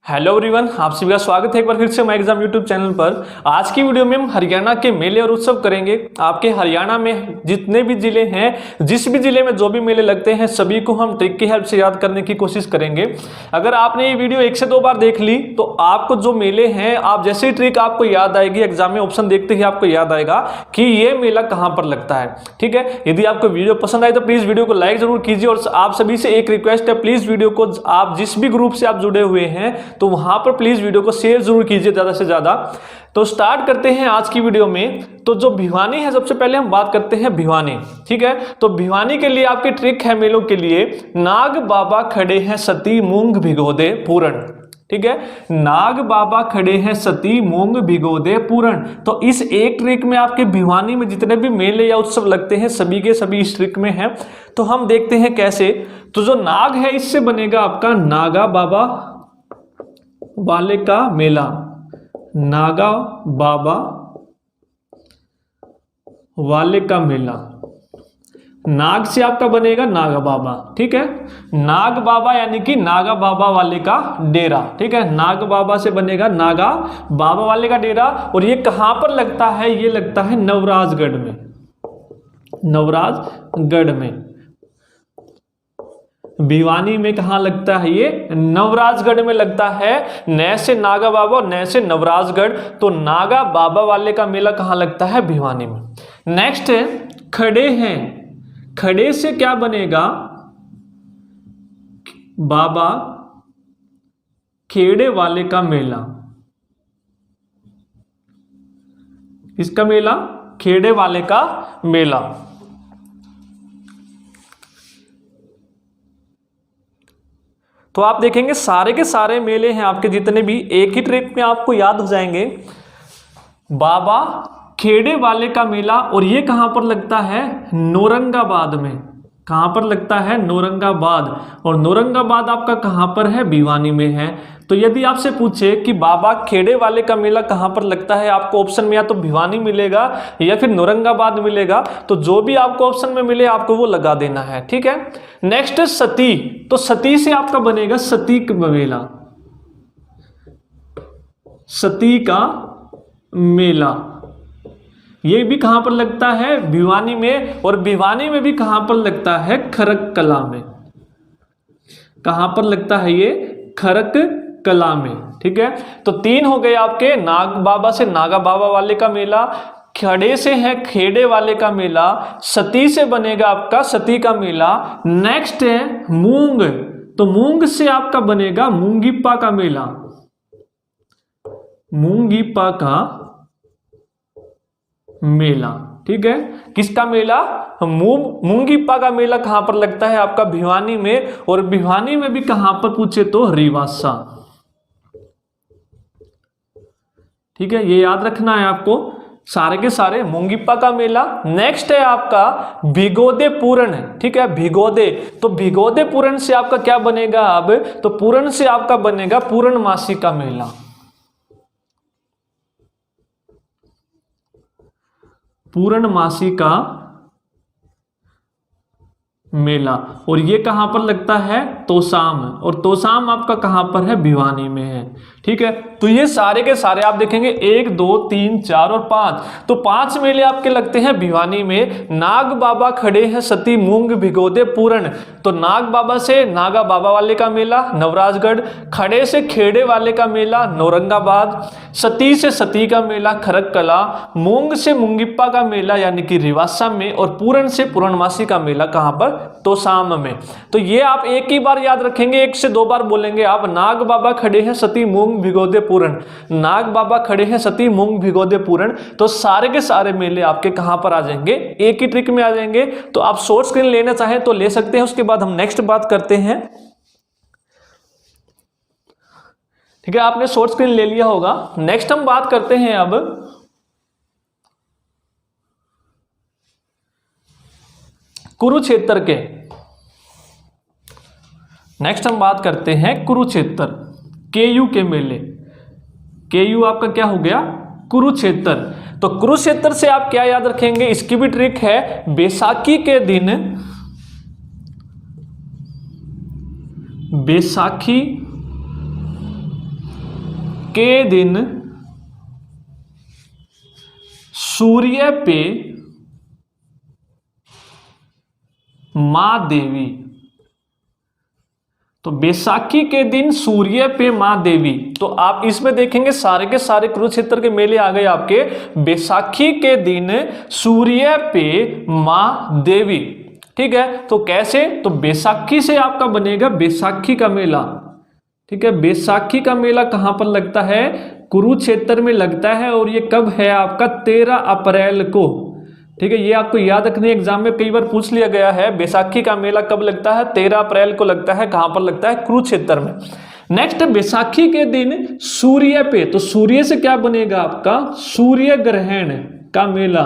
Hello everyone, आप सभी का स्वागत है एक बार फिर से माय एग्जाम यूट्यूब चैनल पर। आज की वीडियो में हम हरियाणा के मेले और उत्सव करेंगे। आपके हरियाणा में जितने भी जिले हैं, जिस भी जिले में जो भी मेले लगते हैं, सभी को हम ट्रिक की हेल्प से याद करने की कोशिश करेंगे। अगर आपने ये वीडियो 1 से 2 बार देख ली तो आपको जो मेले हैं, आप जैसे ही ट्रिक आपको याद आएगी, एग्जाम में ऑप्शन देखते ही आपको याद आएगा कि ये मेला कहाँ पर लगता है। ठीक है, यदि आपको वीडियो पसंद आए तो प्लीज वीडियो को लाइक जरूर कीजिए। और आप सभी से एक रिक्वेस्ट है, प्लीज वीडियो को आप जिस भी ग्रुप से आप जुड़े हुए हैं तो वहां पर प्लीज वीडियो को शेयर जरूर कीजिए ज्यादा से ज्यादा। तो स्टार्ट करते हैं आज की वीडियो में। तो जो भिवानी है, सबसे पहले हम बात करते हैं भिवानी। ठीक है, तो भिवानी के लिए आपकी ट्रिक है मेलों के लिए, नाग बाबा खड़े हैं सती मूंग भिगो दे पूरण। ठीक है, नाग बाबा खड़े हैं सती मूंग भिगो दे पूरण। तो इस एक ट्रिक में आपके भिवानी में जितने भी मेले या उत्सव लगते हैं सभी के सभी इस ट्रिक में हैं। तो हम देखते हैं कैसे। तो जो नाग है, इससे बनेगा आपका नागा बाबा वाले का मेला। नागा बाबा वाले का मेला, नाग से आपका बनेगा नागा बाबा। ठीक है, नाग बाबा यानी कि नागा बाबा वाले का डेरा। ठीक है, नाग बाबा से बनेगा नागा बाबा वाले का डेरा। और ये कहां पर लगता है? ये लगता है नवराजगढ़ में। नवराजगढ़ में, भिवानी में कहां लगता है? ये नवराजगढ़ में लगता है। न से नागा बाबा और न से नवराजगढ़। तो नागा बाबा वाले का मेला कहां लगता है? भिवानी में। नेक्स्ट है खड़े हैं। खड़े से क्या बनेगा? बाबा खेड़े वाले का मेला। इसका मेला खेड़े वाले का मेला। तो आप देखेंगे सारे के सारे मेले हैं आपके जितने भी, एक ही ट्रिक में आपको याद हो जाएंगे। बाबा खेड़े वाले का मेला। और ये कहां पर लगता है? नौरंगाबाद में। कहां पर लगता है? नौरंगाबाद। और नौरंगाबाद आपका कहां पर है? भिवानी में है। तो यदि आपसे पूछे कि बाबा खेड़े वाले का मेला कहां पर लगता है, आपको ऑप्शन में या तो भिवानी मिलेगा या फिर नौरंगाबाद मिलेगा। तो जो भी आपको ऑप्शन में मिले आपको वो लगा देना है। ठीक है, नेक्स्ट सती। तो सती से आपका बनेगा सती का मेला। सती का मेला ये भी कहां पर लगता है? भिवानी में। और भिवानी में भी कहां पर लगता है? खरक कला में। कहां पर लगता है ये? खरक कला में। ठीक है, तो 3 हो गए आपके। नाग बाबा से नागा बाबा वाले का मेला, खड़े से है खेड़े वाले का मेला, सती से बनेगा आपका सती का मेला। नेक्स्ट है मूंग। तो मूंग से आपका बनेगा मूंगीपा का मेला। मूंगीपा का मेला। ठीक है, किसका मेला? मूंगीपा का मेला कहां पर लगता है? आपका भिवानी में। और भिवानी में भी कहां पर पूछे तो रिवासा। ठीक है, ये याद रखना है आपको, सारे के सारे मूंगीपा का मेला। नेक्स्ट है आपका भिगोदे पूरण। ठीक है, भिगोदे। तो भिगोदे पूरण से आपका क्या बनेगा? अब तो पूरण से आपका बनेगा पूर्णमासी का मेला। पूर्णमासी का मेला। और ये कहां पर लगता है? तोसाम। और तोसाम आपका कहां पर है? भिवानी में है। ठीक है, तो ये सारे के सारे आप देखेंगे 1 2 3 4 और 5। तो 5 मेले आपके लगते हैं भिवानी में। नाग बाबा खड़े हैं सती मूंग भिगोदे पूरण। तो नाग बाबा से नागा बाबा वाले का मेला नवराजगढ़, खड़े से खेड़े वाले का मेला नौरंगाबाद, सती से सती का मेला खरक कला, मूंग से मूंगीपा का मेला यानी कि रिवासा में, और पूरण से पूर्णमासी का मेला कहां पर? तोसाम में। तो ये आप एक ही बार याद रखेंगे, 1 से 2 बार बोलेंगे आप। नाग बाबा खड़े हैं सती मूंग भिगोदे पूरण, नाग बाबा खड़े हैं सती मूंग भिगोदे पूरण। तो सारे के सारे मेले आपके कहां पर आ जाएंगे? एक ही ट्रिक में आ जाएंगे। तो आप शॉर्ट स्क्रीन लेना चाहें तो ले सकते हैं। उसके बाद हम नेक्स्ट बात करते हैं। ठीक है, आपने शॉर्ट स्क्रीन ले लिया होगा। नेक्स्ट हम बात करते हैं अब कुरुक्षेत्र के। नेक्स्ट हम बात करते हैं कुरुक्षेत्र, केयू के मेले। केयू आपका क्या हो गया? कुरुक्षेत्र। तो कुरुक्षेत्र से आप क्या याद रखेंगे? इसकी भी ट्रिक है। बैसाखी के दिन, बैसाखी के दिन सूर्य पे मां देवी। तो बैसाखी के दिन सूर्य पे मां देवी, तो आप इसमें देखेंगे सारे के सारे कुरुक्षेत्र के मेले आ गए आपके। बैसाखी के दिन सूर्य पे मां देवी, ठीक है। तो कैसे, तो बैसाखी से आपका बनेगा बैसाखी का मेला, ठीक है। बैसाखी का मेला कहां पर लगता है, कुरुक्षेत्र में लगता है। और ये कब है आपका, 13 अप्रैल को, ठीक है। ये आपको याद रखने, एग्जाम में कई बार पूछ लिया गया है, बैसाखी का मेला कब लगता है, 13 अप्रैल को लगता है। कहां पर लगता है, कुरुक्षेत्र में। नेक्स्ट, बैसाखी के दिन सूर्य पे, तो सूर्य से क्या बनेगा आपका, सूर्य ग्रहण का मेला।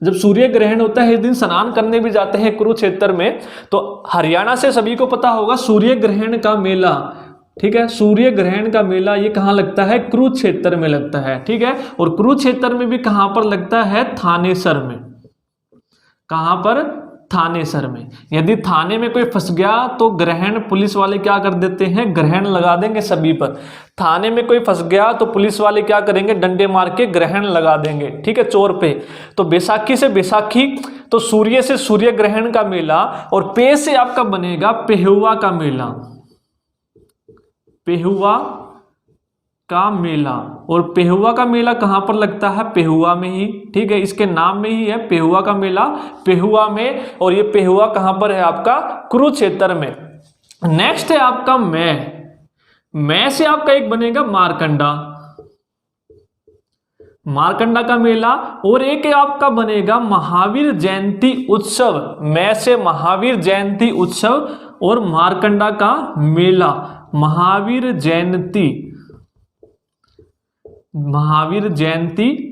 जब सूर्य ग्रहण होता है इस दिन स्नान करने भी जाते हैं कुरुक्षेत्र में। तो हरियाणा से सभी को पता होगा सूर्य ग्रहण का मेला, ठीक है। सूर्य ग्रहण का मेला ये कहां लगता है, कुरुक्षेत्र में लगता है, ठीक है। और कुरुक्षेत्र में भी कहां पर लगता है, थानेसर में। कहां पर, थानेसर में। यदि थाने में कोई फंस गया तो ग्रहण पुलिस वाले क्या कर देते हैं, ग्रहण लगा देंगे सभी पर। थाने में कोई फंस गया तो पुलिस वाले क्या करेंगे, डंडे मार के ग्रहण लगा देंगे, ठीक है, चोर पे। तो बैसाखी से बैसाखी, तो सूर्य से सूर्य ग्रहण का मेला। और पे से आपका बनेगा पेहुआ का मेला, पेहुआ का मेला। और पेहुआ का मेला कहां पर लगता है, पेहुआ में ही, ठीक है। इसके नाम में ही है पेहुआ का मेला, पेहुआ में। और ये पेहुआ कहां पर है आपका, कुरुक्षेत्र में। नेक्स्ट है आपका मैं से आपका एक बनेगा मारकंडा, मारकंडा का मेला। और एक आपका बनेगा महावीर जयंती उत्सव, मैं से महावीर जयंती उत्सव और मारकंडा का मेला, महावीर जयंती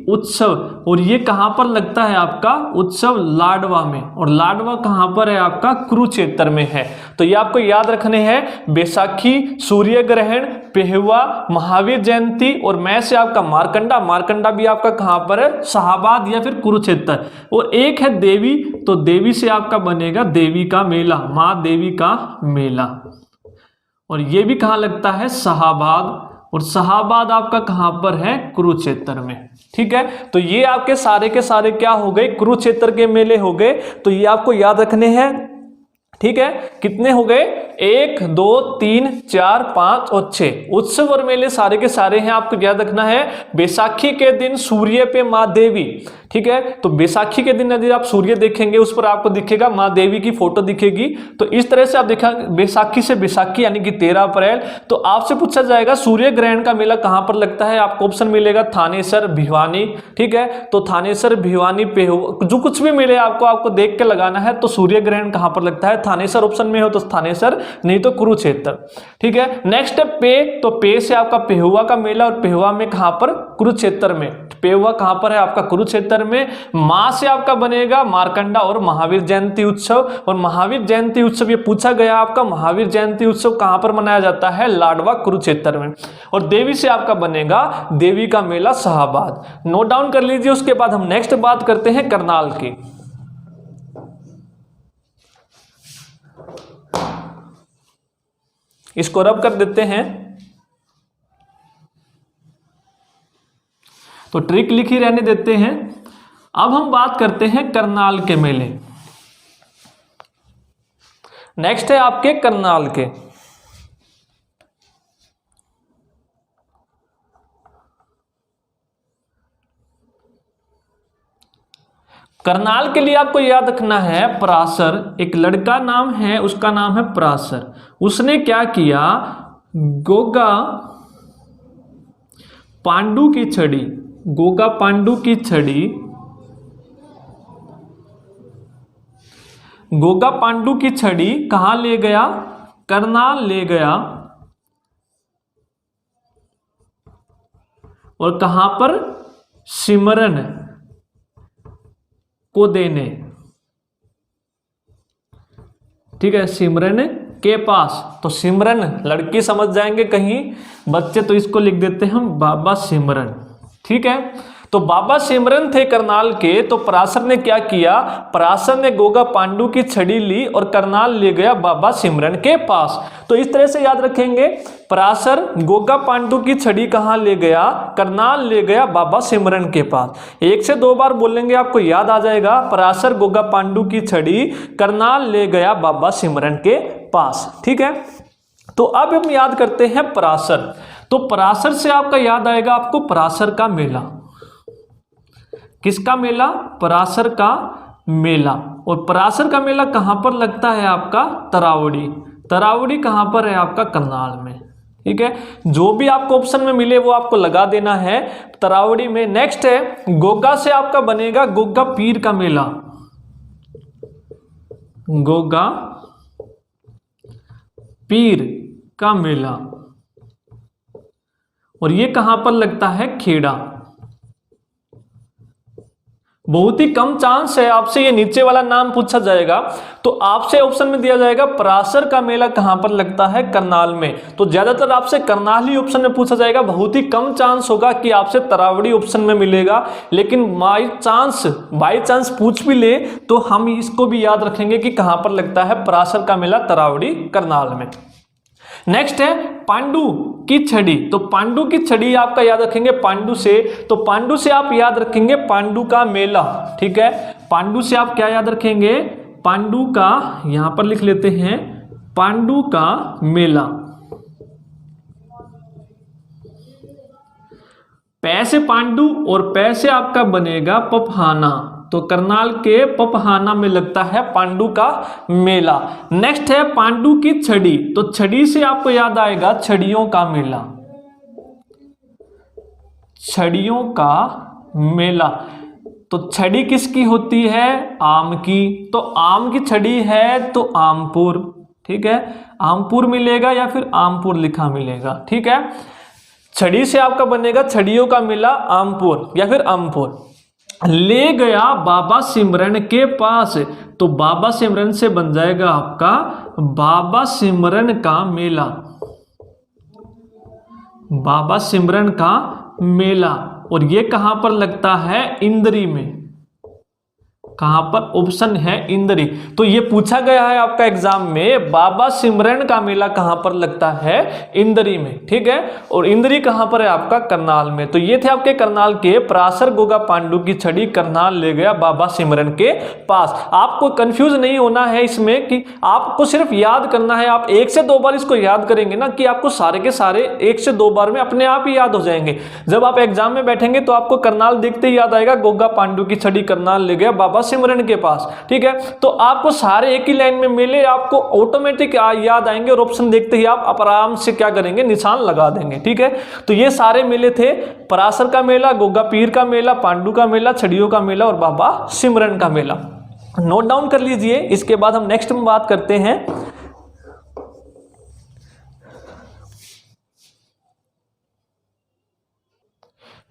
उत्सव। और ये कहां पर लगता है आपका उत्सव, लाडवा में। और लाडवा कहां पर है आपका, कुरुक्षेत्र में है। तो ये आपको याद रखने हैं, बैसाखी, सूर्य ग्रहण, पेहुआ, महावीर जयंती और मैं से आपका मारकंडा। मारकंडा भी आपका कहां पर है, शाहाबाद या फिर कुरुक्षेत्र। और एक है देवी, तो देवी से आपका बनेगा देवी का मेला, मां देवी का मेला। और ये भी कहां लगता है, शाहाबाद। और शाहाबाद आपका कहां पर है, कुरुक्षेत्र में, ठीक है। तो ये आपके सारे के सारे क्या हो गए, कुरुक्षेत्र के मेले हो गए। तो ये आपको याद रखने हैं, ठीक है। कितने हो गए, 1 2 3 4 5 और 6 उत्सव और मेले सारे के सारे हैं। आपको याद रखना है, बैसाखी के दिन सूर्य पे मां देवी, ठीक है। तो बैसाखी के दिन यदि आप सूर्य देखेंगे उस पर आपको दिखेगा मां देवी की फोटो दिखेगी। तो इस तरह से आप देखा, बैसाखी से बैसाखी यानी कि 13 अप्रैल। तो आपसे पूछा जाएगा सूर्य ग्रहण का मेला कहां पर लगता है, आपको ऑप्शन मिलेगा थानेसर, भिवानी, ठीक है। तो थानेसर, भिवानी, पेहुआ, जो कुछ भी मिले आपको देख के लगाना है। तो सूर्य ग्रहण कहां पर लगता है, थानेसर ऑप्शन में हो तो थानेसर, नहीं तो कुरुक्षेत्र, ठीक है। नेक्स्ट है पे, तो पे से आपका पेहुआ का मेला। और पेहुआ में कहां पर, कुरुक्षेत्र में। पेहुआ कहां पर है आपका, कुरुक्षेत्र में। मां से आपका बनेगा मारकंडा और महावीर जयंती उत्सव। और महावीर जयंती उत्सव ये पूछा गया आपका, महावीर जयंती उत्सव कहां पर मनाया जाता है, लाडवा, कुरुक्षेत्र में। और देवी से आपका बनेगा देवी का मेला, शाहाबाद। नोट डाउन कर लीजिए। उसके बाद हम नेक्स्ट बात करते हैं करनाल की। इसको रब कर देते हैं। तो ट्रिक लिखी रहने देते हैं। अब हम बात करते हैं करनाल के मेले। नेक्स्ट है आपके करनाल के। करनाल के लिए आपको याद रखना है, पराशर, एक लड़का नाम है, उसका नाम है पराशर। उसने क्या किया, गोगा पांडु की छड़ी, गोगा पांडु की छड़ी, गोगा पांडु की छड़ी कहां ले गया, करनाल ले गया। और कहां पर, सिमरन को देने, ठीक है, सिमरन के पास। तो सिमरन लड़की समझ जाएंगे कहीं बच्चे, तो इसको लिख देते हैं हम बाबा सिमरन, ठीक है। तो बाबा सिमरन थे करनाल के, तो पराशर ने क्या किया, पराशर ने गोगा पांडु की छड़ी ली और करनाल ले गया बाबा सिमरन के पास। तो इस तरह से याद रखेंगे, पराशर गोगा पांडु की छड़ी कहां ले गया, करनाल ले गया बाबा सिमरन के पास। 1 से 2 बार बोलेंगे आपको याद आ जाएगा, पराशर गोगा पांडु की छड़ी करनाल ले गया बाबा सिमरन के पास। ठीक है, तो अब हम याद करते हैं पराशर। तो पराशर से आपका याद आएगा आपको पराशर का मेला। किसका मेला, पराशर का मेला। और पराशर का मेला कहां पर लगता है आपका, तरावड़ी। तरावड़ी कहां पर है आपका, करनाल में। ठीक है, जो भी आपको ऑप्शन में मिले वो आपको लगा देना है, तरावड़ी में। नेक्स्ट है गोगा से आपका बनेगा गोगा पीर का मेला। गोगा पीर का मेला, और ये कहां पर लगता है, खेड़ा। बहुत ही कम चांस है आपसे ये नीचे वाला नाम पूछा जाएगा, तो आपसे ऑप्शन में दिया जाएगा पराशर का मेला कहां पर लगता है, करनाल में। तो ज्यादातर आपसे करनाल ही ऑप्शन में पूछा जाएगा, बहुत ही कम चांस होगा कि आपसे तरावड़ी ऑप्शन में मिलेगा। लेकिन बाई चांस पूछ भी ले तो हम इसको भी याद रखेंगे कि कहां पर लगता है पराशर का मेला, तरावड़ी, करनाल में। नेक्स्ट है पांडु की छड़ी। तो पांडु की छड़ी आपका याद रखेंगे पांडु से, तो पांडु से आप याद रखेंगे पांडु का मेला। ठीक है, पांडु से आप क्या याद रखेंगे, पांडु का, यहां पर लिख लेते हैं पांडु का मेला। पै से पांडु और पै से आपका बनेगा पपहाना। तो करनाल के पपहाना में लगता है पांडु का मेला। नेक्स्ट है पांडु की छड़ी। तो छड़ी से आपको याद आएगा छड़ियों का मेला। छड़ियों का मेला। तो छड़ी किसकी होती है, आम की। तो आम की छड़ी है तो आमपुर। ठीक है, आमपुर मिलेगा या फिर आमपुर लिखा मिलेगा। ठीक है, छड़ी से आपका बनेगा छड़ियों का मेला, आमपुर या फिर आमपुर। ले गया बाबा सिमरन के पास। तो बाबा सिमरन से बन जाएगा आपका बाबा सिमरन का मेला। बाबा सिमरन का मेला, और ये कहां पर लगता है, इंदरी में। कहां पर, ऑप्शन है इंदरी। तो ये पूछा गया है आपका एग्जाम में, बाबा सिमरन का मेला कहां पर लगता है, इंदरी में। ठीक है, और इंदरी कहां पर है आपका, करनाल में। तो ये थे आपके करनाल के पराशर गोगा पांडु की छड़ी करनाल ले गया बाबा सिमरन के पास। आपको कंफ्यूज नहीं होना है इसमें, कि आपको सिर्फ याद करना है। आप 1 से 2 बार इसको याद करेंगे ना, कि आपको सारे के सारे 1 से 2 बार में अपने आप ही याद हो जाएंगे। जब आप एग्जाम में बैठेंगे तो आपको करनाल देखते ही याद आएगा, गोगा पांडु की छड़ी करनाल ले गया बाबा सिमरन के पास। ठीक है, तो आपको सारे एक ही लाइन में मिले, आपको ऑटोमेटिक याद आएंगे, और ऑप्शन देखते ही आप आराम से क्या करेंगे, निशान लगा देंगे। ठीक है, तो ये सारे मेले थे, पराशर का मेला, गोगा पीर का मेला, पांडु का मेला, छड़ियों का मेला और बाबा सिमरन का मेला। नोट डाउन कर लीजिए। इसके बाद हम नेक्स्ट में बात करते हैं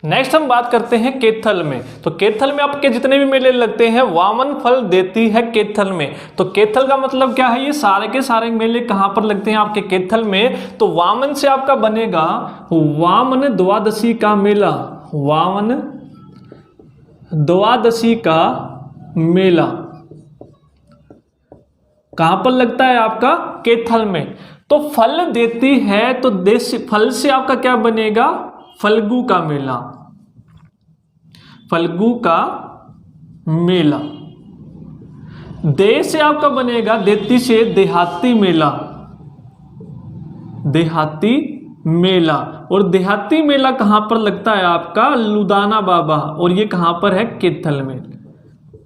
नेक्स्ट हम बात करते हैं केथल में। तो केथल में आपके जितने भी मेले लगते हैं, वामन फल देती है केथल में। तो केथल का मतलब क्या है, ये सारे के सारे मेले कहां पर लगते हैं आपके केथल में। तो वामन से आपका बनेगा वामन द्वादशी का मेला। वामन द्वादशी का मेला कहां पर लगता है आपका, केथल में। तो फल देती है, तो देश फल से आपका क्या बनेगा, फल्गु का मेला। फल्गु का मेला। दे से आपका बनेगा, देती से देहाती मेला। देहाती मेला। और देहाती मेला कहां पर लगता है आपका, लुदाना बाबा। और ये कहां पर है, केथल में।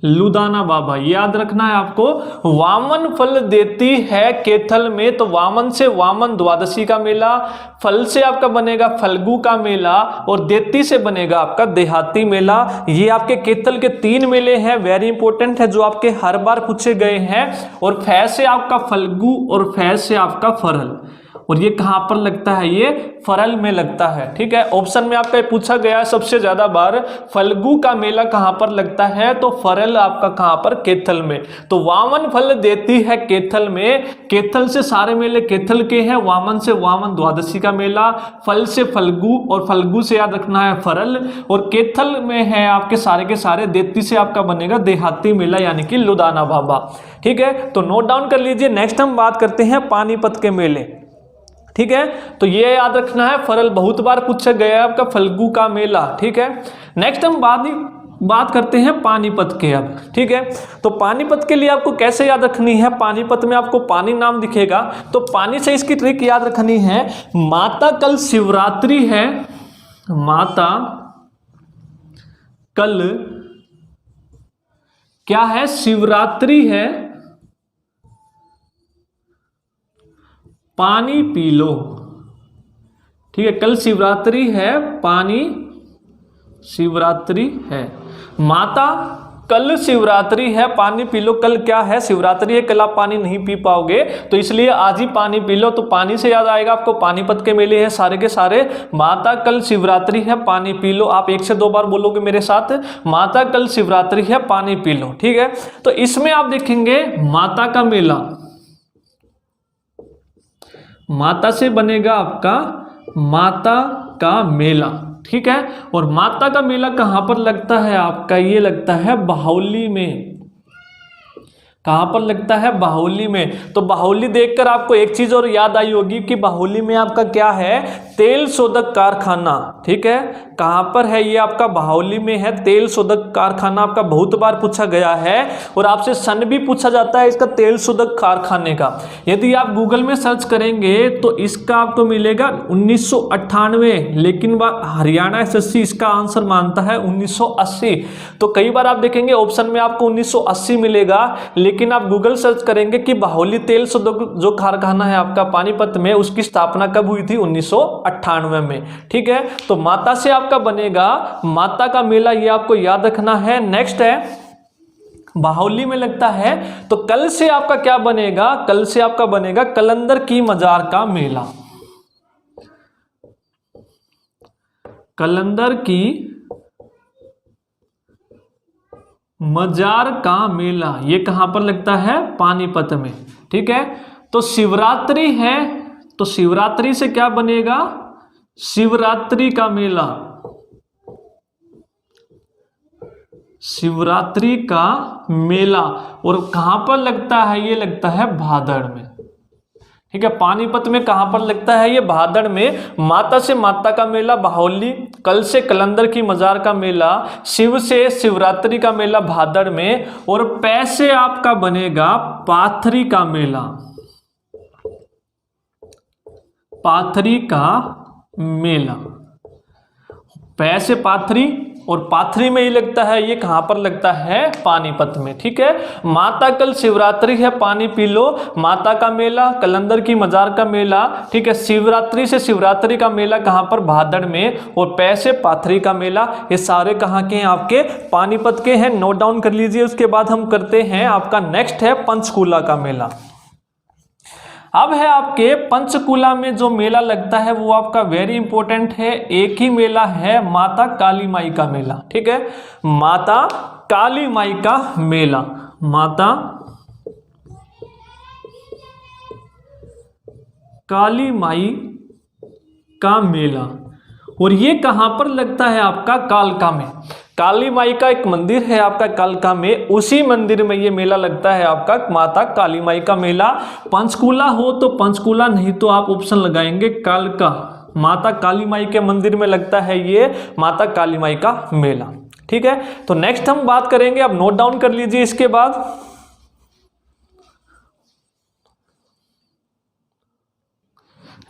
लुदाना बाबा याद रखना है आपको। वामन फल देती है केथल में, तो वामन से वामन द्वादशी का मेला, फल से आपका बनेगा फल्गु का मेला, और देती से बनेगा आपका देहाती मेला। ये आपके केथल के 3 मेले हैं, वेरी इंपॉर्टेंट है, जो आपके हर बार पूछे गए हैं। और फै से आपका फल्गु और फै से आपका फरल। और ये कहां पर लगता है, ये फरल में लगता है। ठीक है, ऑप्शन में आपका पूछा गया है सबसे ज्यादा बार फल्गु का मेला कहां पर लगता है, तो फरल आपका कहां पर, कैथल में। तो वामन फल देती है कैथल में, कैथल से सारे मेले कैथल के हैं, वामन से वामन द्वादशी का मेला, फल से फल्गु और फल्गु से याद रखना है फरल, और कैथल में है आपके सारे के सारे, देती से आपका बनेगा देहाती मेला यानी कि लुधियाना बाबा। ठीक है, तो नोट डाउन कर लीजिए। नेक्स्ट हम बात करते हैं पानीपत के मेले। ठीक है, तो ये याद रखना है, फरल बहुत बार पूछा गया है आपका, फल्गु का मेला। ठीक है, नेक्स्ट हम बात करते हैं पानीपत के अब। ठीक है, तो पानीपत के लिए आपको कैसे याद रखनी है, पानीपत में आपको पानी नाम दिखेगा तो पानी से इसकी ट्रिक याद रखनी है। माता कल शिवरात्रि है, माता कल क्या है, शिवरात्रि है, पानी पी लो। ठीक है, कल शिवरात्रि है, पानी, शिवरात्रि है, माता कल शिवरात्रि है, पानी पी लो। कल क्या है, शिवरात्रि है, कल आप पानी नहीं पी पाओगे तो इसलिए आज ही पानी पी लो। तो पानी से याद आएगा आपको पानीपत के मेले हैं सारे के सारे। माता कल शिवरात्रि है, पानी पी लो। आप 1 से 2 बार बोलोगे मेरे साथ, माता कल शिवरात्रि है, पानी पी लो। ठीक है, तो इसमें आप देखेंगे माता का मेला, माता से बनेगा आपका माता का मेला। ठीक है, और माता का मेला कहां पर लगता है आपका, ये लगता है बाहुली में। कहां पर लगता है, बाहुली में। तो बाहुली देखकर आपको एक चीज और याद आई होगी कि बाहुली में आपका क्या है, तेल शोधक कारखाना। ठीक है, कहां पर है, ये आपका बाहुली में है, तेल शोधक कारखाना आपका बहुत बार पूछा गया है और आपसे सन भी पूछा जाता है इसका, तेल शोधक कारखाने का। यदि आप गूगल में सर्च करेंगे तो इसका आपको मिलेगा 1998, लेकिन हरियाणा एसएससी इसका आंसर मानता है 1980। तो कई बार आप देखेंगे ऑप्शन में आपको 1980 मिलेगा, लेकिन आप गूगल सर्च करेंगे कि बाहुली तेल शोधक जो कारखाना है आपका पानीपत में, उसकी स्थापना कब हुई थी, 1998 में। ठीक है, तो माता से आपका बनेगा माता का मेला, ये आपको याद रखना है। नेक्स्ट है बाहुली में लगता है, तो कल से आपका क्या बनेगा, कल से आपका बनेगा कलंदर की मजार का मेला। कलंदर की मजार का मेला, ये कहां पर लगता है, पानीपत में। ठीक है, तो शिवरात्रि है, तो शिवरात्रि से क्या बनेगा, शिवरात्रि का मेला, शिवरात्रि का मेला। और कहां पर लगता है, ये लगता है भादड़ में। ठीक है, पानीपत में कहां पर लगता है, ये भादड़ में। माता से माता का मेला बाहुली, कल से कलंदर की मजार का मेला, शिव से शिवरात्रि का मेला भादड़ में, और पै से आपका बनेगा पाथरी का मेला, पाथरी का मेला। पै से पाथरी और पाथरी में ही लगता है, ये कहां पर लगता है, पानीपत में। ठीक है, माता कल शिवरात्रि है, पानी पी लो, माता का मेला, कलंदर की मजार का मेला। ठीक है, शिवरात्रि से शिवरात्रि का मेला कहां पर, भादड़ में, और पै से पाथरी का मेला। ये सारे कहां के हैं, आपके पानीपत के हैं, नोट डाउन कर लीजिए। उसके बाद हम करते हैं आपका नेक्स्ट है पंचकूला का मेला। अब है आपके पंचकूला में जो मेला लगता है वो आपका वेरी इंपॉर्टेंट है, एक ही मेला है, माता काली माई का मेला। ठीक है, माता काली माई का मेला, माता काली माई का मेला। और ये कहां पर लगता है आपका, कालका में। काली माई का एक मंदिर है आपका कालका में, उसी मंदिर में ये मेला लगता है आपका, माता काली माई का मेला। पंचकूला हो तो पंचकूला, नहीं तो आप ऑप्शन लगाएंगे कालका। माता काली माई के मंदिर में लगता है ये माता काली माई का मेला। ठीक है, तो नेक्स्ट हम बात करेंगे, अब नोट डाउन कर लीजिए। इसके बाद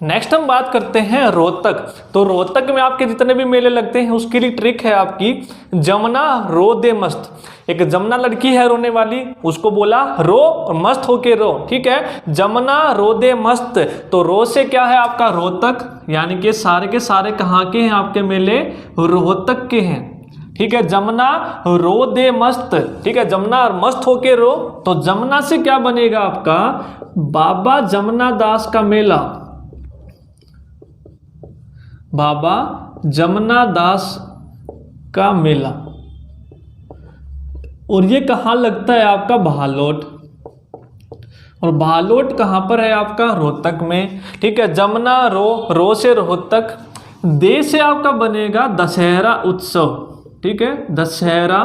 नेक्स्ट हम बात करते हैं रोहतक। तो रोहतक में आपके जितने भी मेले लगते हैं उसके लिए ट्रिक है आपकी, जमुना रो दे मस्त। एक जमुना लड़की है रोने वाली, उसको बोला रो और मस्त होके रो। ठीक है, जमुना रो दे मस्त, तो रो से क्या है आपका, रोहतक, यानी कि सारे के सारे कहाँ के हैं आपके मेले, रोहतक के हैं। ठीक है, जमुना रो दे मस्त। ठीक है, जमुना और मस्त होके रो, तो जमुना से क्या बनेगा आपका, बाबा जमुना दास का मेला, बाबा जमुना दास का मेला। और ये कहाँ लगता है आपका? भालोट। और भालोट कहाँ पर है आपका? रोहतक में। ठीक है, जमुना रो से रोहतक। दे से आपका बनेगा दशहरा उत्सव। ठीक है, दशहरा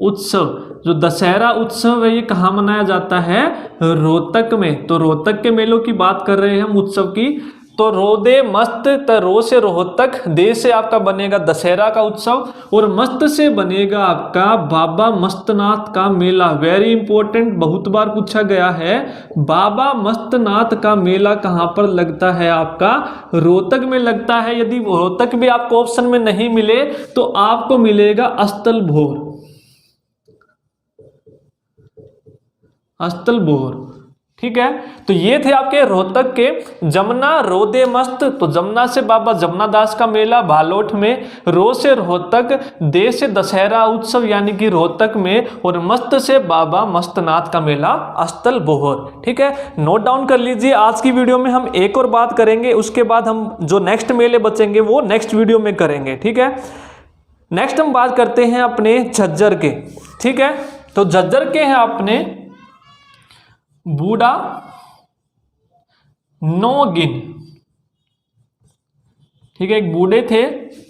उत्सव। जो दशहरा उत्सव है ये कहाँ मनाया जाता है? रोहतक में। तो रोहतक के मेलों की बात कर रहे हैं हम, उत्सव की। तो रोदे मस्त, रो से रोहतक, दे से आपका बनेगा दशहरा का उत्सव, और मस्त से बनेगा आपका बाबा मस्तनाथ का मेला। वेरी इंपॉर्टेंट, बहुत बार पूछा गया है। बाबा मस्तनाथ का मेला कहाँ पर लगता है आपका? रोहतक में लगता है। यदि रोहतक भी आपको ऑप्शन में नहीं मिले तो आपको मिलेगा अस्तलभोर। अस्तलभोर। ठीक है, तो ये थे आपके रोहतक के। जमुना, रोदे मस्त, तो जमुना से बाबा जमुना दास का मेला भालोट में, रो से रोहतक, दे से दशहरा उत्सव यानी कि रोहतक में, और मस्त से बाबा मस्तनाथ का मेला अस्तलभोर। ठीक है, नोट डाउन कर लीजिए। आज की वीडियो में हम एक और बात करेंगे, उसके बाद हम जो नेक्स्ट मेले बचेंगे वो नेक्स्ट वीडियो में करेंगे। ठीक है, नेक्स्ट हम बात करते हैं अपने झज्जर के। ठीक है, तो झज्जर के हैं अपने बूढ़ा नौगिन। ठीक है, एक बूढ़े थे,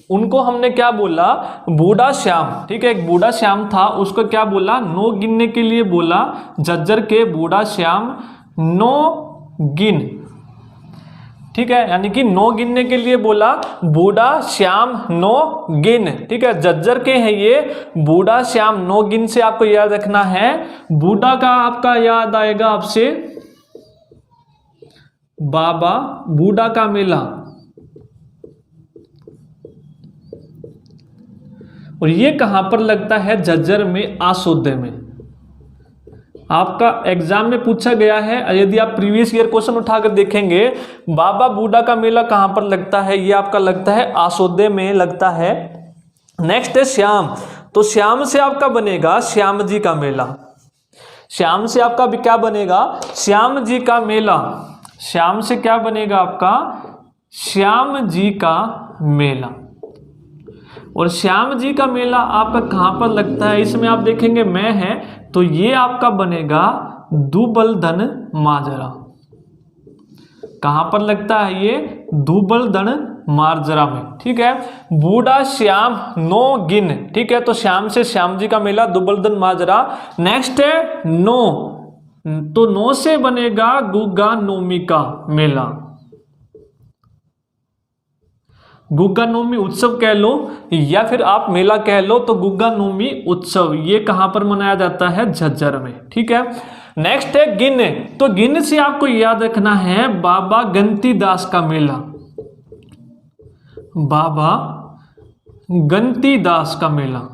उनको हमने क्या बोला? बूढ़ा श्याम। ठीक है, एक बूढ़ा श्याम था, उसको क्या बोला? नौ गिनने के लिए बोला। झज्जर के बूढ़ा श्याम नौ गिन। ठीक है, यानी कि नौ गिनने के लिए बोला, बूढ़ा श्याम नौ गिन। ठीक है, झज्जर के हैं ये, बूढ़ा श्याम नौ गिन से आपको याद रखना है। बूढ़ा का आपका याद आएगा आपसे बाबा बूढ़ा का मेला। और ये कहां पर लगता है? झज्जर में, आसोदे में। आपका एग्जाम में पूछा गया है, यदि आप प्रीवियस ईयर क्वेश्चन उठाकर देखेंगे, बाबा बूढ़ा का मेला कहां पर लगता है? ये आपका लगता है आसोदे में लगता है। नेक्स्ट है श्याम। तो श्याम से आपका बनेगा श्याम जी का मेला। श्याम से आपका भी क्या बनेगा? श्याम जी का मेला। श्याम से क्या बनेगा आपका? श्याम जी का मेला। और श्याम जी का मेला आपका कहां पर लगता है? इसमें आप देखेंगे मैं है, तो ये आपका बनेगा दुबलधन माजरा। कहां पर लगता है ये? दुबलधन माजरा में। ठीक है, बूढ़ा श्याम नौ गिन। ठीक है, तो श्याम से श्याम जी का मेला, दुबलधन माजरा। नेक्स्ट है नौ, तो नौ से बनेगा गुग्गा नौमी का मेला। गुग्गा नवमी उत्सव कह लो या फिर आप मेला कह लो, तो गुग्गा नवमी उत्सव ये कहां पर मनाया जाता है? झज्जर में। ठीक है, नेक्स्ट है गिन। तो गिन से आपको याद रखना है बाबा गंती दास का मेला। बाबा गंती दास का मेला।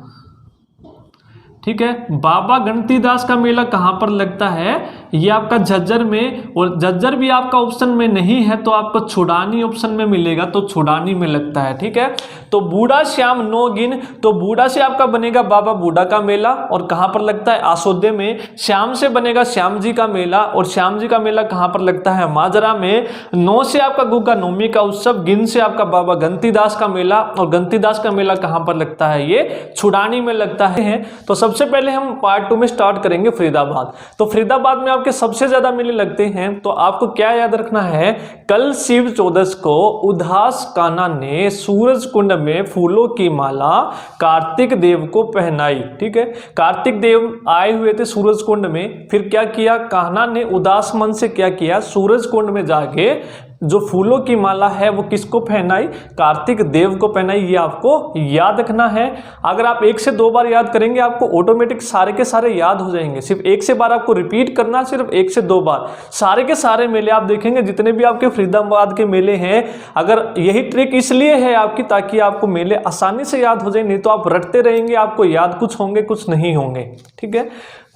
ठीक है, बाबा गणती दास का मेला कहां पर लगता है? ये आपका झज्जर में। और झज्जर भी आपका ऑप्शन में नहीं है तो आपको छुड़ानी ऑप्शन में मिलेगा, तो छुड़ानी में लगता है। ठीक है, तो बूढ़ा श्याम नौ गिन, तो बूढ़ा से आपका बनेगा बाबा बूढ़ा का मेला, और कहां पर लगता है? आसोदे में। श्याम से बनेगा श्याम जी का मेला, और श्याम जी का मेला कहां पर लगता है? माजरा में। नौ से आपका गुग्गा नवमी का उत्सव, गिन से आपका बाबा गंती दास का मेला, और गंती दास का मेला कहां पर लगता है? ये छुड़ानी में लगता है। तो सबसे पहले हम पार्ट 2 में स्टार्ट करेंगे फरीदाबाद। तो फरीदाबाद में आपके सबसे ज्यादा मेले लगते हैं, तो आपको क्या याद रखना है? कल शिव चौदस को उदास कान्हा ने सूरज कुंड में फूलों की माला कार्तिक देव को पहनाई। ठीक है, कार्तिक देव आए हुए थे सूरज कुंड में, फिर क्या किया? कान्हा ने उदास मन से क्या किया? सूरज कुंड में जाके जो फूलों की माला है वो किसको पहनाई? कार्तिक देव को पहनाई। ये आपको याद रखना है। अगर आप 1 से 2 बार याद करेंगे आपको ऑटोमेटिक सारे के सारे याद हो जाएंगे। सिर्फ 1 से बार आपको रिपीट करना, सिर्फ 1 से 2 बार। सारे के सारे मेले आप देखेंगे, जितने भी आपके फरीदाबाद के मेले हैं, अगर यही ट्रिक इसलिए है आपकी ताकि आपको मेले आसानी से याद हो जाए, नहीं तो आप रटते रहेंगे, आपको याद कुछ होंगे कुछ नहीं होंगे। ठीक है,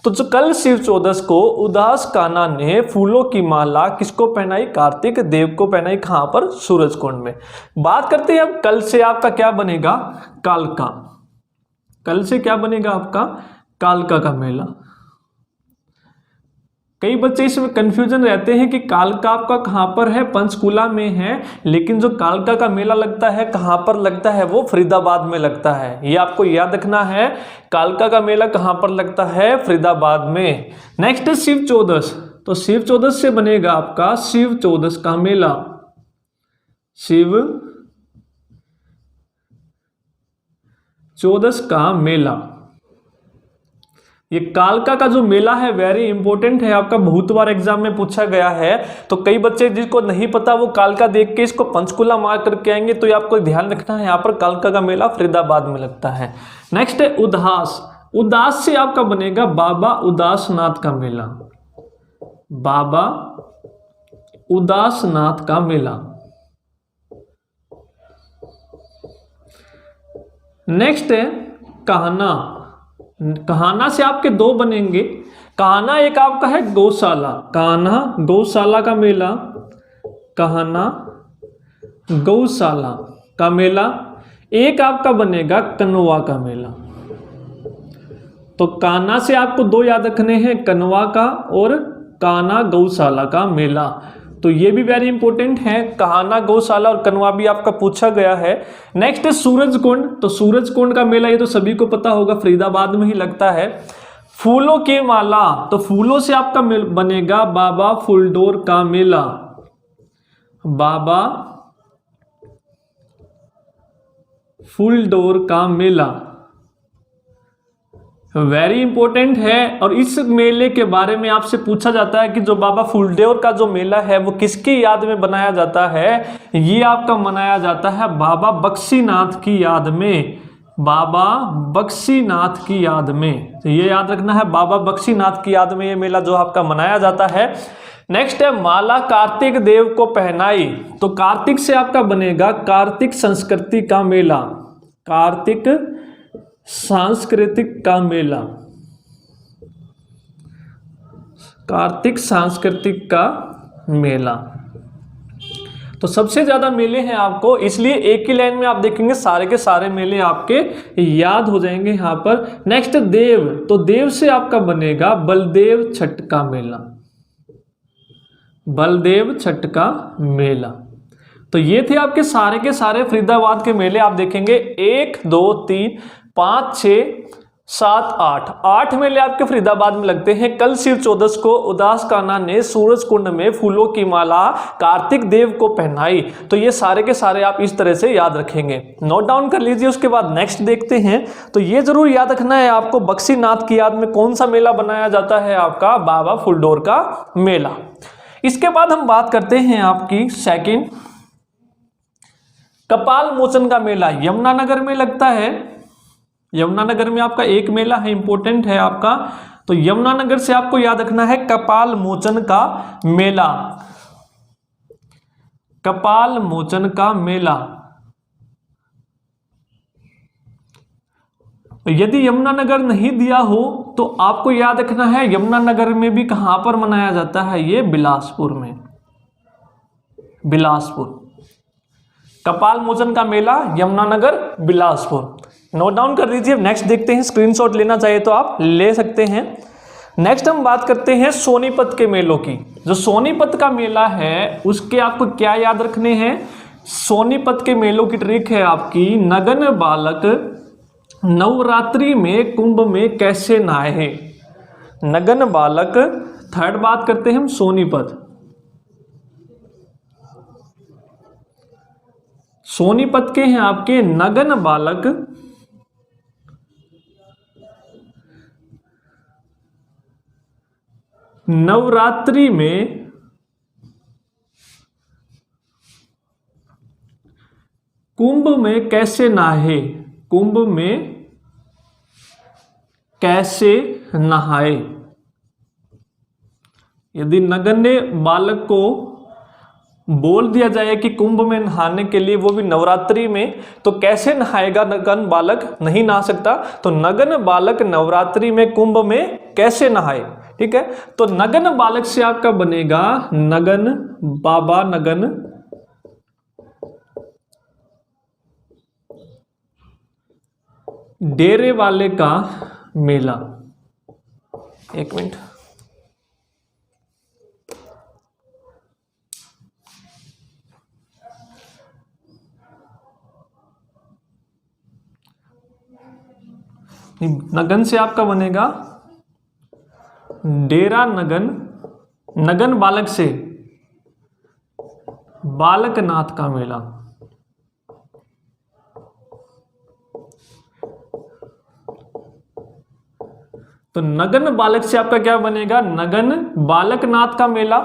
तो जो कल शिव चौदस को उदास कान्हा ने फूलों की माला किसको पहनाई? कार्तिक देव को पहनाई। कहां पर? सूरज कुंड में। बात करते हैं अब कल से आपका क्या बनेगा? कालका। कल से क्या बनेगा आपका? कालका का मेला। कई बच्चे इसमें कंफ्यूजन रहते हैं कि कालका आपका कहाँ पर है, पंचकुला में है, लेकिन जो कालका का मेला लगता है कहाँ पर लगता है, वो फरीदाबाद में लगता है। ये आपको याद रखना है, कालका का मेला कहाँ पर लगता है, फरीदाबाद में। नेक्स्ट है शिव चौदस। तो शिव चौदस से बनेगा आपका शिव चौदस का मेला। शिव चौदस का मेला, ये कालका का जो मेला है वेरी इंपॉर्टेंट है, आपका बहुत बार एग्जाम में पूछा गया है। तो कई बच्चे जिसको नहीं पता वो कालका देख के इसको पंचकुला मार्क करके आएंगे, तो ये आपको ध्यान रखना है, यहाँ पर कालका का मेला फरीदाबाद में लगता है। नेक्स्ट है उदास। उदास से आपका बनेगा बाबा उदासनाथ का मेला। बाबा उदासनाथ का मेला। नेक्स्ट है कहना। कहाना से आपके दो बनेंगे। कहाना एक आपका है गौशाला, कान्हा गौशाला का मेला, कहना गौशाला का मेला। एक आपका बनेगा कनवा का मेला। तो कान्हा से आपको दो याद रखने हैं, कनवा का और कान्हा गौशाला का मेला। तो ये भी वेरी इंपॉर्टेंट है, कहाना गौशाला और कनवा भी आपका पूछा गया है। नेक्स्ट है सूरज कुंड। तो सूरज कुंड का मेला ये तो सभी को पता होगा, फरीदाबाद में ही लगता है। फूलों की माला। तो फूलों से आपका बनेगा बाबा फूलडोर का मेला। बाबा फूलडोर का मेला वेरी इंपॉर्टेंट है। और इस मेले के बारे में आपसे पूछा जाता है कि जो बाबा फूलडोर का जो मेला है वो किसकी याद में बनाया जाता है, ये आपका मनाया जाता है बाबा बक्शीनाथ की याद में। बाबा बक्शीनाथ की याद में, तो ये याद रखना है, बाबा बक्शीनाथ की याद में ये मेला जो आपका मनाया जाता है। नेक्स्ट है माला कार्तिक देव को पहनाई। तो कार्तिक से आपका बनेगा कार्तिक संस्कृति का मेला। कार्तिक सांस्कृतिक का मेला। कार्तिक सांस्कृतिक का मेला। तो सबसे ज्यादा मेले हैं आपको, इसलिए एक ही लाइन में आप देखेंगे सारे के सारे मेले आपके याद हो जाएंगे यहां पर। नेक्स्ट देव। तो देव से आपका बनेगा बलदेव छठ का मेला। बलदेव छठ का मेला। तो ये थे आपके सारे के सारे फरीदाबाद के मेले। आप देखेंगे 1 2 3 5 6 7 8 मेले आपके फरीदाबाद में लगते हैं। कल शिव चौदस को उदास कान्हा ने सूरज कुंड में फूलों की माला कार्तिक देव को पहनाई। तो ये सारे के सारे आप इस तरह से याद रखेंगे, नोट डाउन कर लीजिए। उसके बाद नेक्स्ट देखते हैं। तो ये जरूर याद रखना है आपको, बक्शीनाथ की याद में कौन सा मेला बनाया जाता है, आपका बाबा फूलडोर का मेला। इसके बाद हम बात करते हैं आपकी सेकंड, कपाल मोचन का मेला यमुनानगर में लगता है। यमुनानगर में आपका एक मेला है, इंपॉर्टेंट है आपका। तो यमुनानगर से आपको याद रखना है कपाल मोचन का मेला। कपाल मोचन का मेला। यदि यमुनानगर नहीं दिया हो तो आपको याद रखना है यमुनानगर में भी कहां पर मनाया जाता है, ये बिलासपुर में। बिलासपुर कपाल मोचन का मेला यमुनानगर बिलासपुर, नोट डाउन कर दीजिए। नेक्स्ट देखते हैं, स्क्रीनशॉट लेना चाहिए तो आप ले सकते हैं। नेक्स्ट हम बात करते हैं सोनीपत के मेलों की। जो सोनीपत का मेला है उसके आपको क्या याद रखने हैं, सोनीपत के मेलों की ट्रिक है आपकी, नगन बालक नवरात्रि में कुंभ में कैसे नहाए। नगन बालक। थर्ड बात करते हैं हम सोनीपत। सोनीपत के हैं आपके नगन बालक नवरात्रि में कुंभ में कैसे नहाए। कुंभ में कैसे नहाए। यदि नगण्य बालक को बोल दिया जाए कि कुंभ में नहाने के लिए, वो भी नवरात्रि में, तो कैसे नहाएगा नगन बालक, नहीं नहा सकता। तो नगन बालक नवरात्रि में कुंभ में कैसे नहाए, ठीक है। तो नगन बालक से आपका बनेगा नगन, बाबा नगन डेरे वाले का मेला। एक मिनट, नगन से आपका बनेगा डेरा नगन, नगन बालक से बालकनाथ का मेला। तो नगन बालक से आपका क्या बनेगा, नगन बालकनाथ का मेला।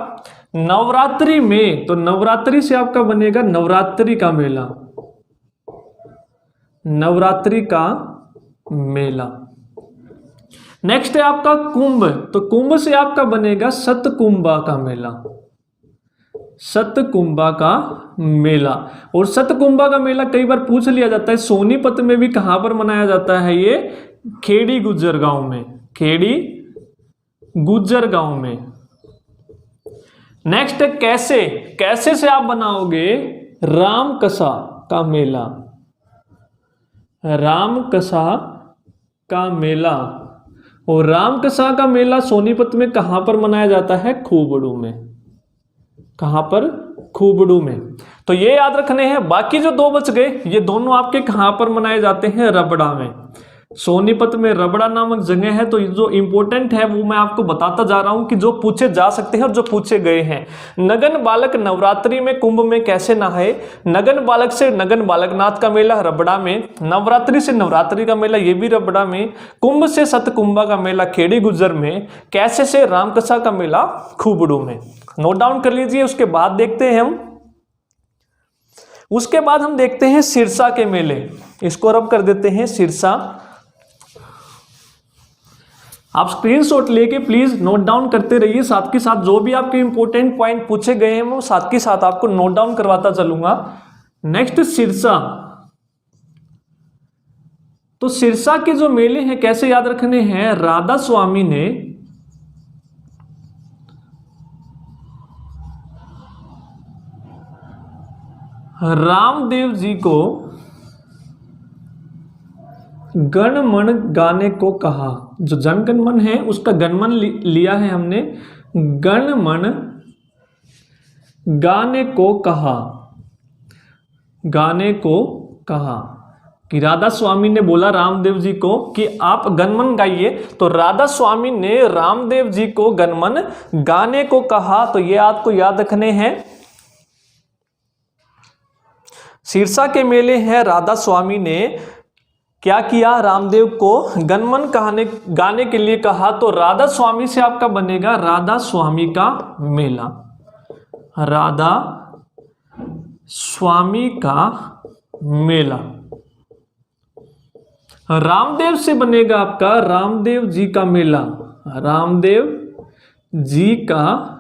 नवरात्रि में, तो नवरात्रि से आपका बनेगा नवरात्रि का मेला, नवरात्रि का मेला। नेक्स्ट है आपका कुंभ, तो कुंभ से आपका बनेगा सतकुंभा का मेला, सतकुंभा का मेला। और सतकुंभा का मेला कई बार पूछ लिया जाता है, सोनीपत में भी कहां पर मनाया जाता है, ये खेड़ी गुज्जर गांव में, खेड़ी गुज्जर गांव में। नेक्स्ट है कैसे, कैसे से आप बनाओगे रामकसा का मेला, रामकसा का मेला। और रामकसा का मेला सोनीपत में कहां पर मनाया जाता है, खूबड़ू में, कहां पर, खूबड़ू में। तो ये याद रखने हैं। बाकी जो दो बच गए ये दोनों आपके कहां पर मनाए जाते हैं, रबड़ा में। सोनीपत में रबड़ा नामक जगह है। तो जो इंपॉर्टेंट है वो मैं आपको बताता जा रहा हूं कि जो पूछे जा सकते हैं और जो पूछे गए हैं। नगन बालक नवरात्रि में कुंभ में कैसे नहाए, नगन बालक से नगन बालकनाथ का मेला रबड़ा में, नवरात्रि से नवरात्रि का मेला ये भी रबड़ा में, कुंभ से सतकुंभा का मेला खेड़ी गुज्जर में, कैसे से रामकसा का मेला खूबड़ू में। नोट डाउन कर लीजिए। उसके बाद देखते हैं उसके बाद हम देखते हैं सिरसा के मेले। इसको रब कर देते हैं सिरसा। आप स्क्रीनशॉट लेके प्लीज नोट डाउन करते रहिए, साथ के साथ जो भी आपके इंपॉर्टेंट पॉइंट पूछे गए हैं वो साथ के साथ आपको नोट डाउन करवाता चलूंगा। नेक्स्ट सिरसा, तो सिरसा के जो मेले हैं कैसे याद रखने हैं, राधा स्वामी ने रामदेव जी को गण मन गाने को कहा। जो जनगण मन है उसका गणमन लिया है हमने, गण मन गाने को कहा, गाने को कहा। कि राधा स्वामी ने बोला रामदेव जी को कि आप गणमन गाइए, तो राधा स्वामी ने रामदेव जी को गणमन गाने को कहा। तो ये आपको याद रखने हैं। सिरसा के मेले हैं, राधा स्वामी ने क्या किया, रामदेव को गणमन गाने के लिए कहा। तो राधा स्वामी से आपका बनेगा राधा स्वामी का मेला, राधा स्वामी का मेला। रामदेव से बनेगा आपका रामदेव जी का मेला, रामदेव जी का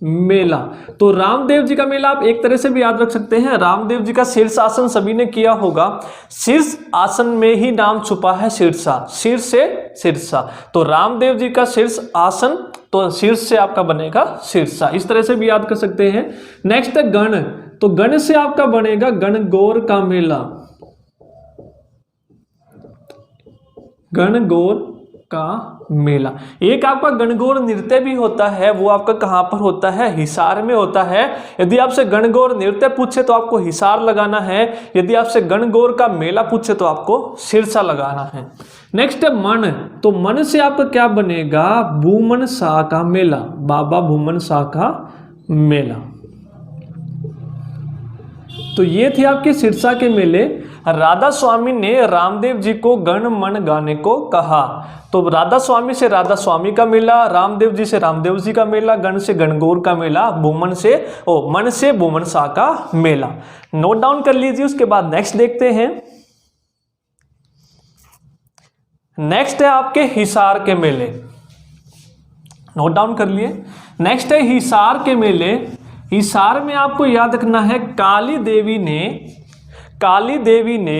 मेला। तो रामदेव जी का मेला आप एक तरह से भी याद रख सकते हैं, रामदेव जी का शीर्ष आसन सभी ने किया होगा। शीर्ष आसन में ही नाम छुपा है सिरसा, शीर्ष से सिरसा। तो रामदेव जी का शीर्ष आसन, तो शीर्ष से आपका बनेगा सिरसा। इस तरह से भी याद कर सकते हैं। नेक्स्ट है गण, तो गण से आपका बनेगा गणगौर का मेला, गणगौर का मेला। एक आपका गणगौर नृत्य भी होता है, वो आपका कहां पर होता है, हिसार में होता है। यदि आपसे गणगौर नृत्य पूछे तो आपको हिसार लगाना है, यदि आपसे गणगौर का मेला पूछे तो आपको सिरसा लगाना है। नेक्स्ट है मन, तो मन से आपका क्या बनेगा, भूमन शाह का मेला, बाबा भूमन शाह का मेला। तो ये थे आपके सिरसा के मेले। राधा स्वामी ने रामदेव जी को गण मन गाने को कहा। तो राधा स्वामी से राधा स्वामी का मेला, रामदेव जी से रामदेव जी का मेला, गण से गणगौर का मेला, भूमन से मन से भूमन शाह का मेला। नोट डाउन कर लीजिए। उसके बाद नेक्स्ट देखते हैं। नेक्स्ट है आपके हिसार के मेले, नोट डाउन कर लिए। नेक्स्ट है हिसार के मेले। हिसार में आपको याद रखना है काली देवी ने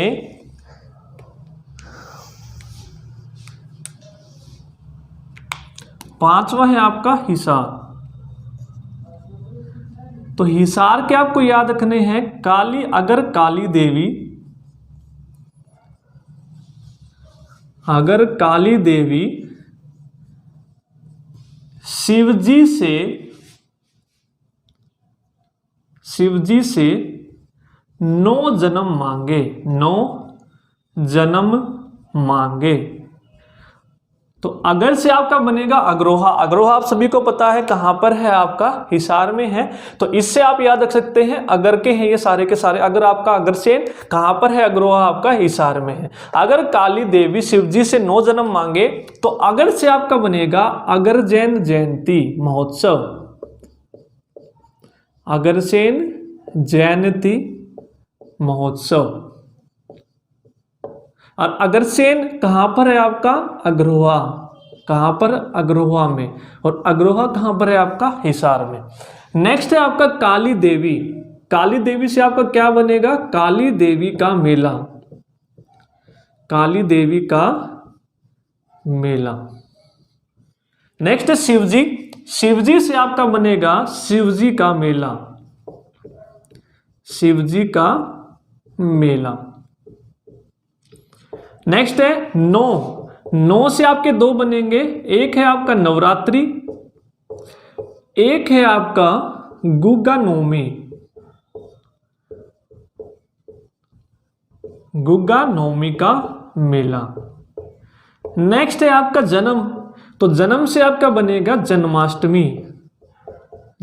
पांचवा है आपका हिसार। तो हिसार के आपको याद रखने हैं अगर काली देवी शिवजी से 9 जन्म मांगे, 9 जन्म मांगे, तो अगर से आपका बनेगा अग्रोहा। अग्रोहा आप सभी को पता है कहां पर है, आपका हिसार में है। तो इससे आप याद रख सकते हैं अगर के हैं ये सारे के सारे। अगर आपका अग्रसेन कहां पर है, अग्रोहा आपका हिसार में है। अगर काली देवी शिवजी से 9 जन्म मांगे तो अगर से आपका बनेगा अग्रसेन जयंती महोत्सव। अग्रसेन जयंती महोत्सव। और अग्रसेन कहां पर है आपका, अग्रोहा। कहां पर, अग्रोहा में। और अग्रोहा कहां पर है आपका, हिसार में। नेक्स्ट है आपका काली देवी। काली देवी से आपका क्या बनेगा, काली देवी का मेला। काली देवी का मेला। नेक्स्ट है शिवजी। शिवजी से आपका बनेगा शिवजी का मेला। शिवजी का मेला। नेक्स्ट है नौ। नौ से आपके 2 बनेंगे, एक है आपका नवरात्रि, एक है आपका गुग्गा नवमी। गुग्गा नवमी का मेला। नेक्स्ट है आपका जन्म। तो जन्म से आपका बनेगा जन्माष्टमी।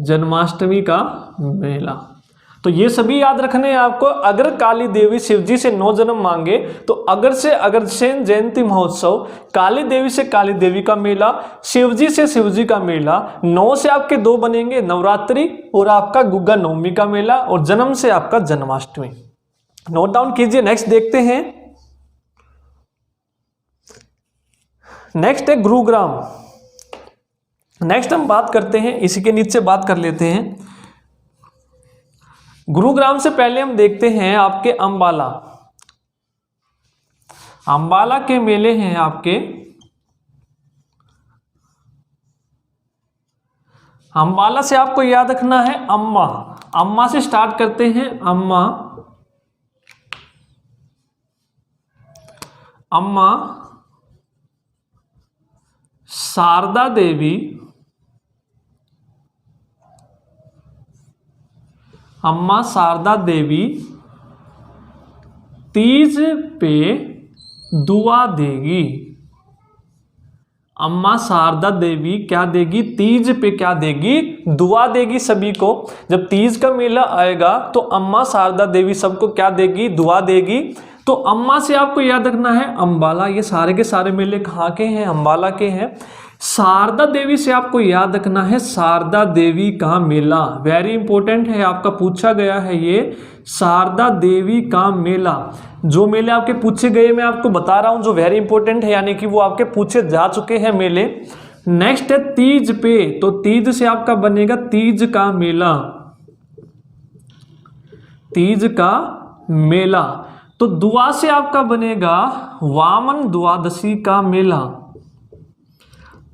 जन्माष्टमी का मेला। तो ये सभी याद रखने हैं आपको। अगर काली देवी शिवजी से 9 जन्म मांगे तो अगर से अग्रसेन जयंती महोत्सव, काली देवी से काली देवी का मेला, शिवजी से शिवजी का मेला, 9 से आपके 2 बनेंगे नवरात्रि और आपका गुग्गा नवमी का मेला, और जन्म से आपका जन्माष्टमी। नोट डाउन कीजिए। नेक्स्ट देखते हैं। नेक्स्ट है गुरुग्राम। नेक्स्ट हम बात करते हैं, इसी के नीचे बात कर लेते हैं। गुरुग्राम से पहले हम देखते हैं आपके अंबाला। अंबाला के मेले हैं आपके। अंबाला से आपको याद रखना है अम्मा। अम्मा से स्टार्ट करते हैं, अम्मा। अम्मा शारदा देवी। अम्मा शारदा देवी तीज पे दुआ देगी। अम्मा शारदा देवी क्या देगी, तीज पे क्या देगी, दुआ देगी सभी को। जब तीज का मेला आएगा तो अम्मा शारदा देवी सबको क्या देगी, दुआ देगी। तो अम्मा से आपको याद रखना है अंबाला। ये सारे के सारे मेले कहाँ के हैं, अंबाला के हैं। शारदा देवी से आपको याद रखना है शारदा देवी का मेला। वेरी इंपॉर्टेंट है, आपका पूछा गया है ये शारदा देवी का मेला। जो मेले आपके पूछे गए मैं आपको बता रहा हूं, जो वेरी इंपॉर्टेंट है, यानी कि वो आपके पूछे जा चुके हैं मेले। नेक्स्ट है तीज पे। तो तीज से आपका बनेगा तीज का मेला। तीज का मेला। तो दुआ से आपका बनेगा वामन द्वादशी का मेला।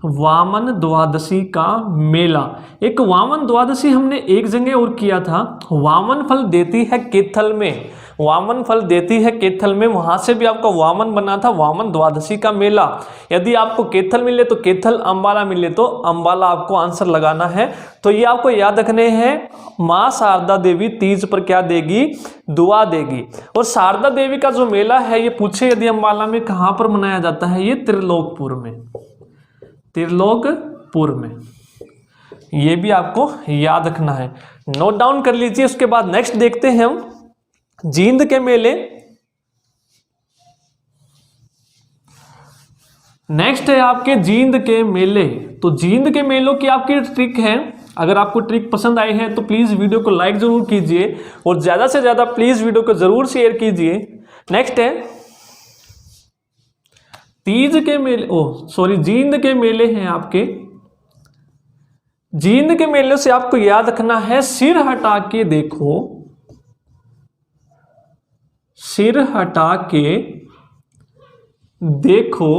वामन द्वादशी का मेला। एक वामन द्वादशी हमने एक जगह और किया था, वामन फल देती है केथल में। वामन फल देती है केथल में, वहां से भी आपका वामन बना था, वामन द्वादशी का मेला। यदि आपको केथल मिले तो केथल, अंबाला मिले तो अंबाला आपको आंसर लगाना है। तो ये आपको याद रखने हैं, माँ शारदा देवी तीज पर क्या देगी, दुआ देगी। और शारदा देवी का जो मेला है ये पूछे यदि अंबाला में कहां पर मनाया जाता है, ये त्रिलोकपुर में। त्रिलोकपुर में। ये भी आपको याद रखना है, नोट डाउन कर लीजिए। उसके बाद नेक्स्ट देखते हैं हम जींद के मेले। नेक्स्ट है आपके जींद के मेले। तो जींद के मेलों की आपकी ट्रिक है, अगर आपको ट्रिक पसंद आई है तो प्लीज वीडियो को लाइक जरूर कीजिए और ज्यादा से ज्यादा प्लीज वीडियो को जरूर शेयर कीजिए। नेक्स्ट है तीज के मेले, जींद के मेले हैं आपके। जींद के मेले से आपको याद रखना है सिर हटा के देखो। सिर हटा के देखो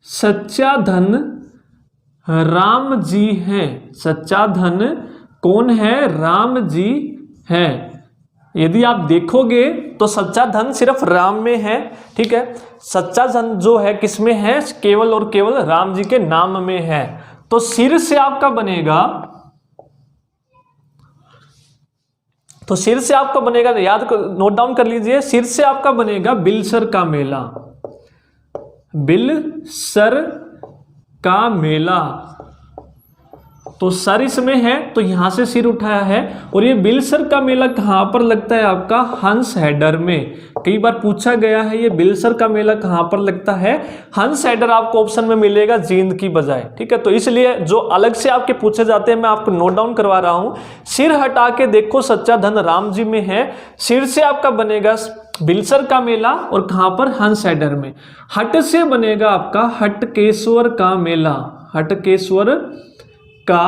सच्चा धन राम जी है। सच्चा धन कौन है, राम जी है। यदि आप देखोगे तो सच्चा धन सिर्फ राम में है, ठीक है। सच्चा धन जो है किसमें है, केवल और केवल राम जी के नाम में है। तो सिर से आपका बनेगा, तो सिर से आपका बनेगा, याद नोट डाउन कर लीजिए, सिर से आपका बनेगा बिलसर का मेला। बिलसर का मेला। तो सर इसमें है तो यहां से सिर उठाया है। और ये बिलसर का मेला कहां पर लगता है आपका, हंस हेडर में। कई बार पूछा गया है ये बिलसर का मेला कहां पर लगता है, हंस हेडर आपको ऑप्शन में मिलेगा जींद की बजाय। ठीक है, तो इसलिए जो अलग से आपके पूछे जाते हैं मैं आपको नोट डाउन करवा रहा हूं। सिर हटा के देखो सच्चा धन राम जी में है, सिर से आपका बनेगा बिलसर का मेला और कहां पर, हंस हेडर में। हट से बनेगा आपका हटकेश्वर का मेला, हटकेश्वर का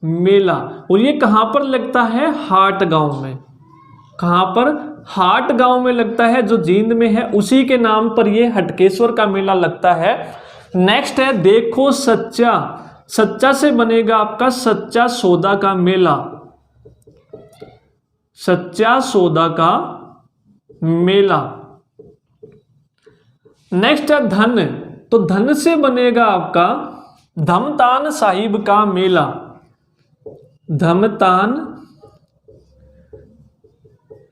मेला। और ये कहां पर लगता है, हाट गांव में। कहां पर, हाट गांव में लगता है, जो जींद में है उसी के नाम पर ये हटकेश्वर का मेला लगता है। नेक्स्ट है देखो सच्चा, सच्चा से बनेगा आपका सच्चा सौदा का मेला, सच्चा सौदा का मेला। नेक्स्ट है धन, तो धन से बनेगा आपका धमतान साहिब का मेला, धमतान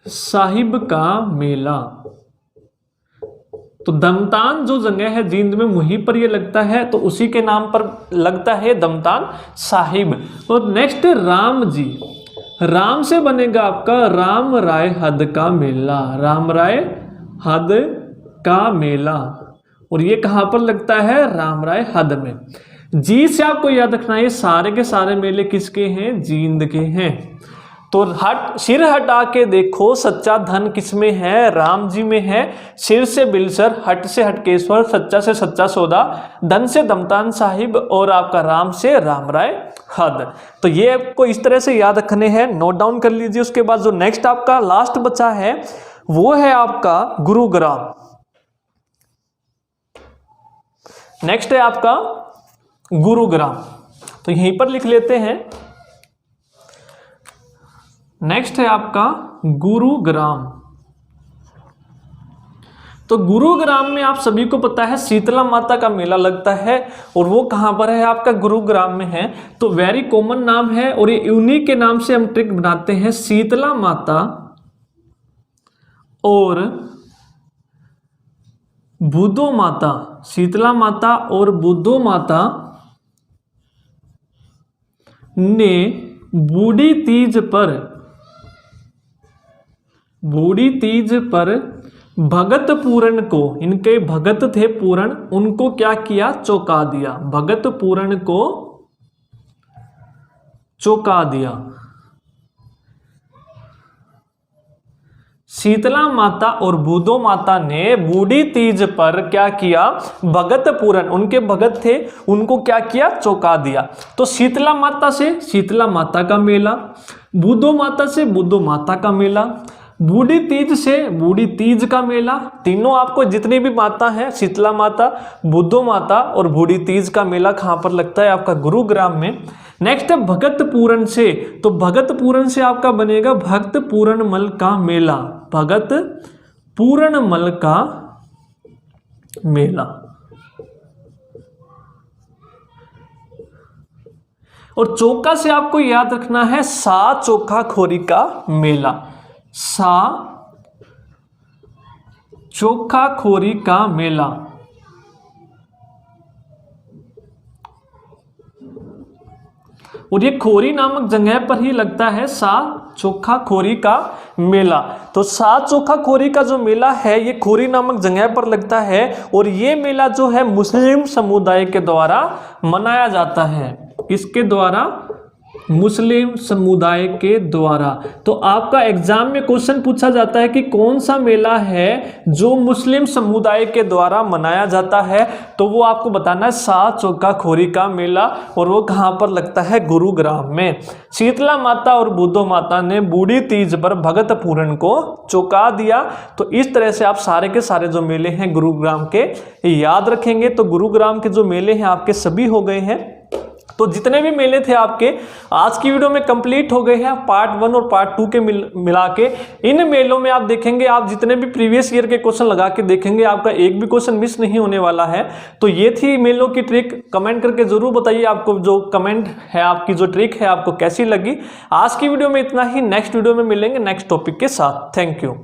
साहिब का मेला। तो धमतान जो जगह है जींद में वहीं पर ये लगता है, तो उसी के नाम पर लगता है धमतान साहिब। और नेक्स्ट राम जी, राम से बनेगा आपका राम राय हद का मेला, राम राय हद का मेला। और ये कहां पर लगता है, राम राय हद में। जी से आपको याद रखना है सारे के सारे मेले किसके हैं, जींद के हैं। तो सिर हटा के देखो सच्चा धन किसमें है, राम जी में है। सिर से बिलसर, हट से हटकेश्वर, सच्चा से सच्चा सौदा, धन से दमतान साहिब और आपका राम से राम राय हद। तो ये आपको इस तरह से याद रखने हैं, नोट डाउन कर लीजिए। उसके बाद जो नेक्स्ट आपका लास्ट बचा है वो है आपका गुरुग्राम। नेक्स्ट है आपका गुरुग्राम, तो यहीं पर लिख लेते हैं। नेक्स्ट है आपका गुरुग्राम। तो गुरुग्राम में आप सभी को पता है शीतला माता का मेला लगता है, और वो कहां पर है आपका, गुरुग्राम में है। तो वेरी कॉमन नाम है और ये उन्हीं के नाम से हम ट्रिक बनाते हैं, शीतला माता और बुद्धो माता, शीतला माता और बुद्धो माता ने बूढ़ी तीज पर भगत पूरन को, इनके भगत थे पूरन, उनको क्या किया, चौंका दिया, भगत पूरन को चौंका दिया। शीतला माता और बुद्धो माता ने बूढ़ी तीज पर क्या किया, भगत पूरन, उनके भगत थे उनको क्या किया, चौंका दिया। तो शीतला माता से शीतला माता का मेला, बुद्धो माता से बुद्धो माता का मेला, बूढ़ी तीज से बूढ़ी तीज का मेला। तीनों आपको जितनी भी माता हैं, शीतला माता, बुद्धो माता और बूढ़ी तीज का मेला कहां पर लगता है आपका, गुरुग्राम में। नेक्स्ट है भगत पूरन से, तो भगत पूरन से आपका बनेगा भक्त पूरन मल का मेला, भगत पूरन मल का मेला। और चौका से आपको याद रखना है सा चोखा खोरी का मेला, सा चोखा खोरी का मेला। और ये खोरी नामक जगह पर ही लगता है सा चोखा खोरी का मेला। तो सा चोखा खोरी का जो मेला है ये खोरी नामक जगह पर लगता है, और ये मेला जो है मुस्लिम समुदाय के द्वारा मनाया जाता है। किसके द्वारा, मुस्लिम समुदाय के द्वारा। तो आपका एग्जाम में क्वेश्चन पूछा जाता है कि कौन सा मेला है जो मुस्लिम समुदाय के द्वारा मनाया जाता है, तो वो आपको बताना है सा चोखा खोरी का मेला, और वो कहां पर लगता है, गुरुग्राम में। शीतला माता और बुद्धो माता ने बूढ़ी तीज पर भगत पूरन को चौंका दिया। तो इस तरह से आप सारे के सारे जो मेले हैं गुरुग्राम के याद रखेंगे। तो गुरुग्राम के जो मेले हैं आपके सभी हो गए हैं। तो जितने भी मेले थे आपके आज की वीडियो में कंप्लीट हो गए हैं, पार्ट 1 और पार्ट 2 के मिला के। इन मेलों में आप देखेंगे, आप जितने भी प्रीवियस ईयर के क्वेश्चन लगा के देखेंगे, आपका एक भी क्वेश्चन मिस नहीं होने वाला है। तो ये थी मेलों की ट्रिक। कमेंट करके जरूर बताइए आपको जो कमेंट है, आपकी जो ट्रिक है आपको कैसी लगी। आज की वीडियो में इतना ही, नेक्स्ट वीडियो में मिलेंगे नेक्स्ट टॉपिक के साथ। Thank you.